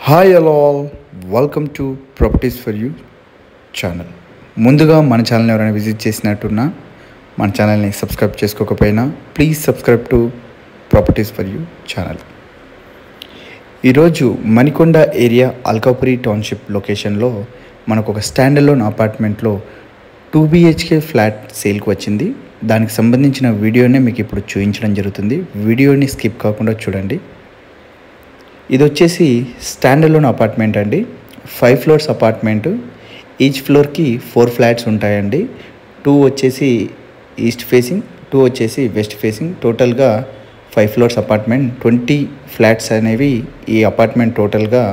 Hi all welcome to properties for you channel. ముందుగా మన ఛానల్ని ఎవరైనా విజిట్ చేసినట్టున్నా మన ఛానల్ని సబ్స్క్రైబ్ చేసుకోకపోయినా please subscribe to properties for you channel. ఈరోజు మణికొండ ఏరియా అల్కాపురి టౌన్షిప్ లొకేషన్లో మనకు ఒక స్టాండ్ అలోన్ అపార్ట్మెంట్లో 2 BHK ఫ్లాట్ సేల్కి వచ్చింది. దానికి సంబంధించిన వీడియోనే మీకు ఇప్పుడు చూపించడం జరుగుతుంది. వీడియోని స్కిప్ కాకుండా చూడండి. ఇది వచ్చేసి స్టాండ్ అలోన్ అపార్ట్మెంట్ అండి. 5 ఫ్లోర్స్ అపార్ట్మెంట్. ఈచ్ ఫ్లోర్కి 4 ఫ్లాట్స్ ఉంటాయండి. 2 వచ్చేసి ఈస్ట్ ఫేసింగ్, 2 వచ్చేసి వెస్ట్ ఫేసింగ్. టోటల్గా 5 ఫ్లోర్స్ అపార్ట్మెంట్. 20 ఫ్లాట్స్ అనేవి ఈ అపార్ట్మెంట్ టోటల్గా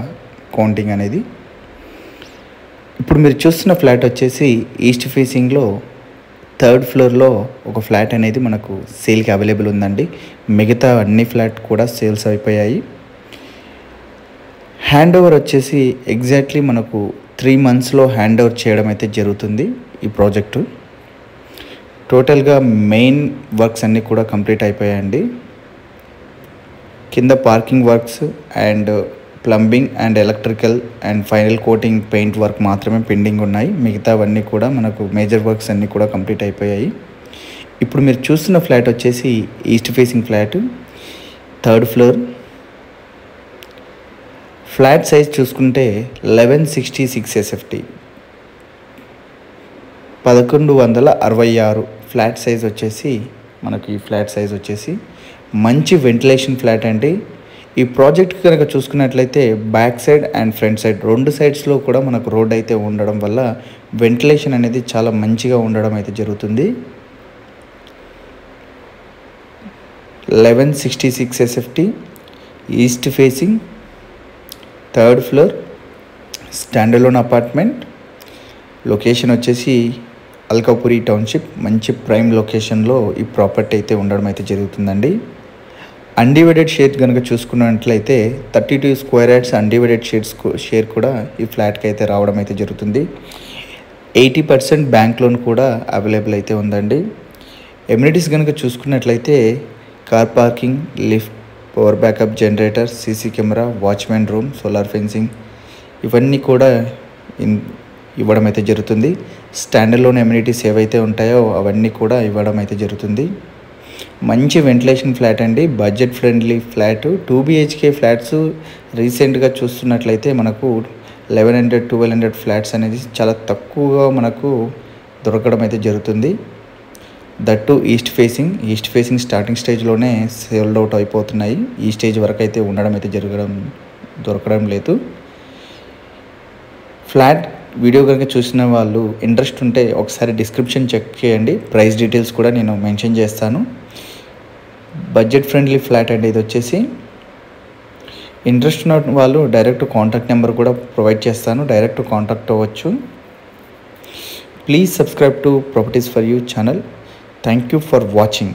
కౌంటింగ్ అనేది. ఇప్పుడు మీరు చూస్తున్న ఫ్లాట్ వచ్చేసి ఈస్ట్ ఫేసింగ్లో 3rd ఫ్లోర్లో ఒక ఫ్లాట్ అనేది మనకు సేల్కి అవైలబుల్ ఉందండి. మిగతా అన్ని ఫ్లాట్ కూడా సేల్స్ అయిపోయాయి. హ్యాండ్ ఓవర్ వచ్చేసి ఎగ్జాక్ట్లీ మనకు 3 మంత్స్లో హ్యాండ్ ఓవర్ చేయడం అయితే జరుగుతుంది ఈ ప్రాజెక్టు. టోటల్గా మెయిన్ వర్క్స్ అన్నీ కూడా కంప్లీట్ అయిపోయాయండి. కింద parking works and plumbing and electrical and final coating paint work మాత్రమే పెండింగ్ ఉన్నాయి. మిగతావన్నీ కూడా మనకు మేజర్ వర్క్స్ అన్నీ కూడా కంప్లీట్ అయిపోయాయి. ఇప్పుడు మీరు చూస్తున్న ఫ్లాట్ వచ్చేసి east facing flat, 3rd floor. Flat size చూసుకుంటే 1166 SFT, 1166 ఫ్లాట్ సైజ్ వచ్చేసి మనకి ఈ ఫ్లాట్ సైజ్ వచ్చేసి మంచి వెంటిలేషన్ ఫ్లాట్ అండి. ఈ ప్రాజెక్ట్ కనుక చూసుకున్నట్లయితే back side and front side 2 సైడ్స్లో కూడా మనకు రోడ్ అయితే ఉండడం వల్ల వెంటిలేషన్ అనేది చాలా మంచిగా ఉండడం అయితే జరుగుతుంది. 1166 SFT, east facing, 3rd floor, stand alone apartment. Location వచ్చేసి అల్కాపురి టౌన్షిప్. మంచి ప్రైమ్ లొకేషన్లో ఈ ప్రాపర్టీ అయితే ఉండడం అయితే జరుగుతుందండి. అన్డివైడెడ్ షేర్ కనుక చూసుకున్నట్లయితే 32 స్క్వేర్ యార్డ్స్ అన్డివైడెడ్ షేర్ కూడా ఈ ఫ్లాట్కి అయితే రావడం అయితే జరుగుతుంది. 80% బ్యాంక్ లోన్ కూడా అవైలబుల్ అయితే ఉందండి. ఎమ్యూనిటీస్ కనుక చూసుకున్నట్లయితే car parking, lift, power backup generator, CC camera, watchman room, solar fencing ఇవన్నీ కూడా ఇవ్వడం అయితే జరుగుతుంది. స్టాండ్ అలోన్ ఎమ్యూనిటీస్ ఏవైతే ఉంటాయో అవన్నీ కూడా ఇవ్వడం అయితే జరుగుతుంది. మంచి వెంటిలేషన్ ఫ్లాట్ అండి. Budget friendly flat. 2 BHK flats రీసెంట్గా చూస్తున్నట్లయితే మనకు 1100-1200 ఫ్లాట్స్ అనేది చాలా తక్కువగా మనకు దొరకడం అయితే జరుగుతుంది. దట్టు ఈస్ట్ ఫేసింగ్ స్టార్టింగ్ స్టేజ్లోనే సేల్డ్ అవుట్ అయిపోతున్నాయి. ఈ స్టేజ్ వరకు అయితే ఉండడం అయితే దొరకడం లేదు. ఫ్లాట్ వీడియో కనుక చూసిన వాళ్ళు ఇంట్రెస్ట్ ఉంటే ఒకసారి డిస్క్రిప్షన్ చెక్ చేయండి. ప్రైస్ డీటెయిల్స్ కూడా నేను మెన్షన్ చేస్తాను. బడ్జెట్ ఫ్రెండ్లీ ఫ్లాట్ అండి ఇది వచ్చేసి. ఇంట్రెస్ట్ ఉన్న వాళ్ళు డైరెక్ట్ కాంటాక్ట్ నెంబర్ కూడా ప్రొవైడ్ చేస్తాను, డైరెక్ట్ కాంటాక్ట్ అవ్వచ్చు. Please subscribe to properties for you channel. Thank you for watching.